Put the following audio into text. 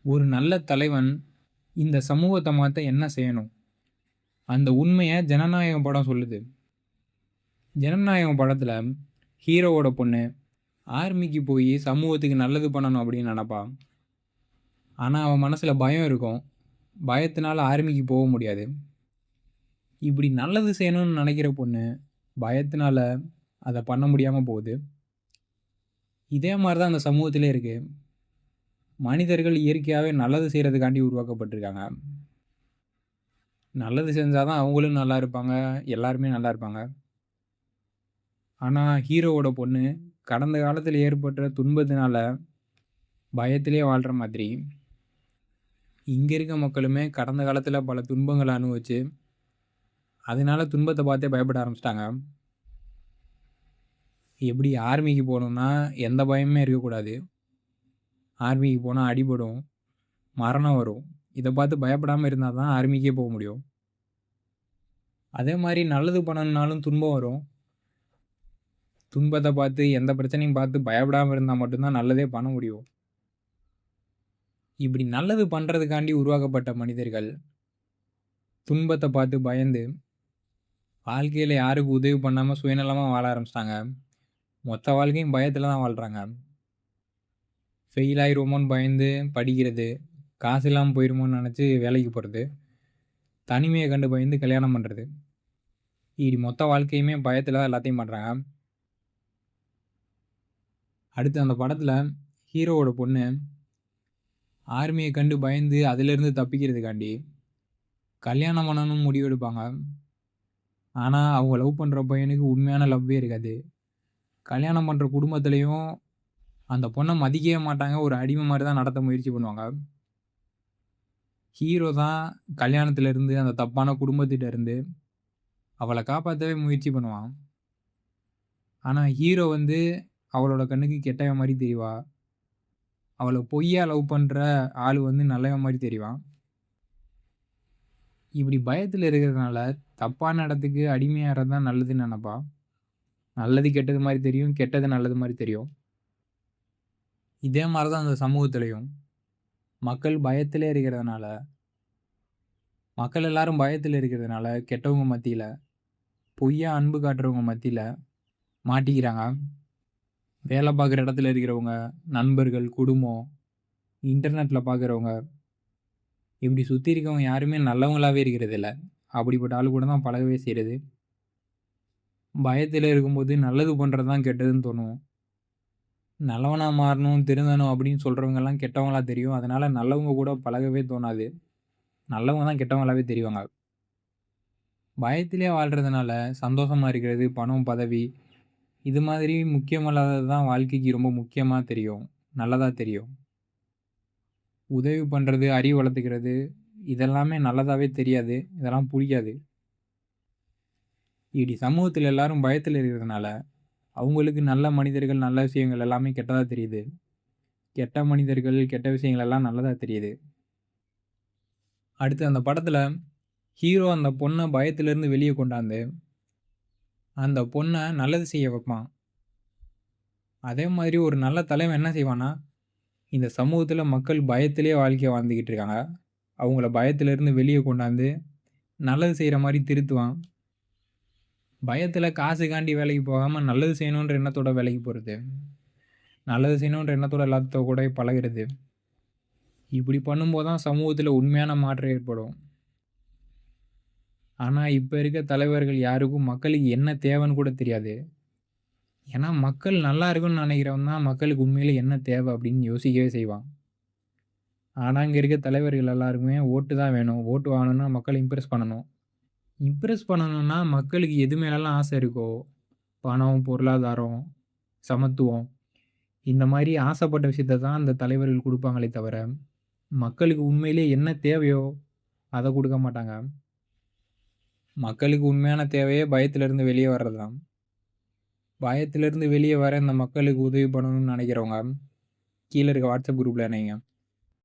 ஒரு நல்ல தலைவன் இந்த சமூகத்த மாத்த என்ன செய்யணும்? அந்த உண்மைய ஜனநாயகம் படம் சொல்லுது. ஜனநாயகம் படத்துல ஹீரோவோட பொண்ணு ஆர்மிக்கு போயி சமூகத்துக்கு நல்லது பண்ணணும் அப்படின்னு நெனப்பா. ஆனா, அவ மனசுல பயம் இருக்கும். பயத்தினால ஆர்மிக்கு போக முடியாது. இப்படி நல்லது செய்யணும்னு நெனைக்கிற பொண்ணு, பயத்தினால அத பண்ண முடியாம போகுது. இதே மாரி தான் அந்த சமூகத்திலே இருக்கு. மனிதர்கள் இயற்கையாவே நல்லது செய்றதுக்காண்டி உருவாக்கப்பட்டுருக்காங்க. நல்லது செஞ்சா தான் அவங்களும் நல்லா இருப்பாங்க. எல்லாருமே நல்லா இருப்பாங்க. ஆனா, ஹீரோவோட பொண்ணு கடந்த காலத்துல ஏற்பட்ட துன்பத்தினால பயத்திலேயே வாழ்ற மாதிரி, இங்க இருக்க மக்களுமே கடந்த காலத்துல பல துன்பங்கள அனுபவிச்சு, அதனால துன்பத்த பார்த்தே பயப்பட ஆரம்பிச்சுட்டாங்க. எப்படி ஆர்மிக்கு போணும்னா எந்த பயமுமே இருக்கக்கூடாது. ஆர்மிக்கு போனா அடிபடும், மரணம் வரும். இத பார்த்து பயப்படாம இருந்தா தான் ஆர்மிக்கே போ முடியும். அதே மாரி நல்லது பண்ணணும்னாலும் துன்பம் வரும். துன்பத்த பார்த்து எந்த பிரச்சனையும் பார்த்து பயப்படாம இருந்தா மட்டும் தான் நல்லதே பண்ண முடியும். இப்படி நல்லது பண்றதுக்காண்டி உருவாக்கப்பட்ட மனிதர்கள், துன்பத்த பார்த்து பயந்து, வாழ்க்கையில யாருக்கும் உதவி பண்ணாம சுயநலமா வாழ ஆரம்பிச்சுட்டாங்க. மொத்த வாழ்க்கையும் பயத்துல தான் வாழ்றாங்க. ஃபெயில் ஆயிருவோமோன்னு பயந்து படிக்கிறது, காசு இல்லாம போயிருமோன்னு நெனச்சு வேலைக்கு போறது, தனிமைய கண்டு பயந்து கல்யாணம் பண்றது. இப்படி மொத்த வாழ்க்கையுமே பயத்துல தான் எல்லாத்தையும் பண்றாங்க. அடுத்து அந்த படத்துல ஹீரோவோட பொண்ணு, ஆர்மிய கண்டு பயந்து அதிலிருந்து தப்பிக்கிறதுக்காண்டி, கல்யாணம் பண்ணணும்னு முடிவெடுப்பாங்க. ஆனா, அவங்க லவ் பண்ற பையனுக்கு உண்மையான லவ்வே இருக்காது. கல்யாணம் பண்ற குடும்பத்திலயும் அந்த பொண்ண மதிக்கவே மாட்டாங்க. ஒரு அடிமை மாரி தான் நடத்த முயற்சி பண்ணுவாங்க. ஹீரோ தான் கல்யாணத்துல இருந்து, அந்த தப்பான குடும்பத்திட்ட இருந்து அவள காப்பாத்தவே முயற்சி பண்ணுவான். ஆனா, ஹீரோ வந்து அவளோட கண்ணுக்கு கெட்டவன் மாரி தெரிவா. அவள பொய்யா லவ் பண்ற ஆளு வந்து நல்லவன் மாரி தெரிவான். இப்படி பயத்துல இருக்கிறதுனால, தப்பான இடத்துக்கு அடிமையாறது தான் நல்லதுன்னு நெனப்பா. நல்லது கெட்டது மாரி தெரியும். கெட்டது நல்லது மாரி தெரியும். இதே மாரி தான் அந்த சமூகத்திலயும். மக்கள் பயத்திலே இருக்கிறதுனால, மக்கள் எல்லாரும் பயத்தில இருக்கிறதுனால, கெட்டவங்க மத்தியில, பொய்யா அன்பு காட்டுறவங்க மத்தியில மாட்டிக்கிறாங்க. வேலை பார்க்குற இடத்துல இருக்கிறவங்க, நண்பர்கள், குடும்பம், இன்டர்நெட்ல பார்க்குறவங்க, இப்படி சுத்தி இருக்கவங்க யாருமே நல்லவங்களாவே இருக்கிறதில்ல. அப்படிப்பட்ட ஆளு கூட தான் பழகவே செய்றது. பயத்தில இருக்கும்போது நல்லது பண்றது தான் கெட்டதுன்னு தோணும். நல்லவனா மாறணும், திருந்தணும் அப்படின்னு சொல்றவங்கலாம் கெட்டவங்களா தெரியும். அதனால நல்லவங்க கூட பழகவே தோணாது. நல்லவங்க தான் கெட்டவங்களாவே தெரிவாங்க. பயத்திலே வாழ்றதுனால சந்தோஷமா இருக்கிறது, பணம், பதவி இது மாதிரி முக்கியமல்லாதது தான் வாழ்க்கைக்கு ரொம்ப முக்கியமா தெரியும். நல்லதா தெரியும். உதவி பண்றது, அறிவு வளர்த்துக்கிறது இதெல்லாமே நல்லதாவே தெரியாது. இதெல்லாம் புடிக்காது. இப்படி சமூகத்தில எல்லாரும் பயத்தில இருக்கிறதுனால, அவங்களுக்கு நல்ல மனிதர்கள், நல்ல விஷயங்கள் எல்லாமே கெட்டதா தெரியுது. கெட்ட மனிதர்கள், கெட்ட விஷயங்கள் எல்லாம் நல்லதா தெரியுது. அடுத்து அந்த படத்துல ஹீரோ அந்த பொண்ண பயத்திலிருந்து வெளிய கொண்டாந்து, அந்த பொண்ண நல்லது செய்ய வைப்பான். அதே மாதிரி ஒரு நல்ல தலைவன் என்ன செய்வான்னா, இந்த சமூகத்தில மக்கள் பயத்திலேயே வாழ்க்கைய வாழ்ந்துகிட்டு இருக்காங்க. அவங்கள பயத்திலிருந்து வெளிய கொண்டாந்து, நல்லது செய்ற மாரி திருத்துவான். பயத்தில காசுக்காண்டி வேலைக்கு போகாம, நல்லது செய்யணுன்ற எண்ணத்தோட வேலைக்கு போறது. நல்லது செய்யணுன்ற எண்ணத்தோட எல்லாத்து கூடயும் பழகுறது. இப்படி பண்ணும்போது தான் சமூகத்தில உண்மையான மாற்றம் ஏற்படும். ஆனா, இப்ப இருக்க தலைவர்கள் யாருக்கும் மக்களுக்கு என்ன தேவைன்னு கூட தெரியாது. ஏன்னா, மக்கள் நல்லா இருக்கணும்னு நெனைக்கிறவன் தான் மக்களுக்கு உண்மையிலே என்ன தேவை அப்படின்னு யோசிக்கவே செய்வான். ஆனா, இங்க இருக்க தலைவர்கள் எல்லாருக்குமே ஓட்டு தான் வேணும். ஓட்டு வாங்கணும்னா மக்கள இம்ப்ரெஸ் பண்ணணும். இம்ப்ரெஸ் பண்ணணும்னா மக்களுக்கு எது மேலலாம் ஆசை இருக்கோ, பணம், பொருளாதாரம், சமத்துவம் இந்த மாரி ஆசைப்பட்ட விஷயத்த தான் அந்த தலைவர்கள் குடுப்பாங்களே தவிர, மக்களுக்கு உண்மையிலேயே என்ன தேவையோ அத குடுக்க மாட்டாங்க. மக்களுக்கு உண்மையான தேவையே பயத்திலிருந்து வெளிய வர்றது தான். பயத்திலிருந்து வெளிய வர இந்த மக்களுக்கு உதவி பண்ணணும்னு நெனைக்கிறவங்க, கீழ இருக்க வாட்ஸ்அப் குரூப்ல இணைங்க.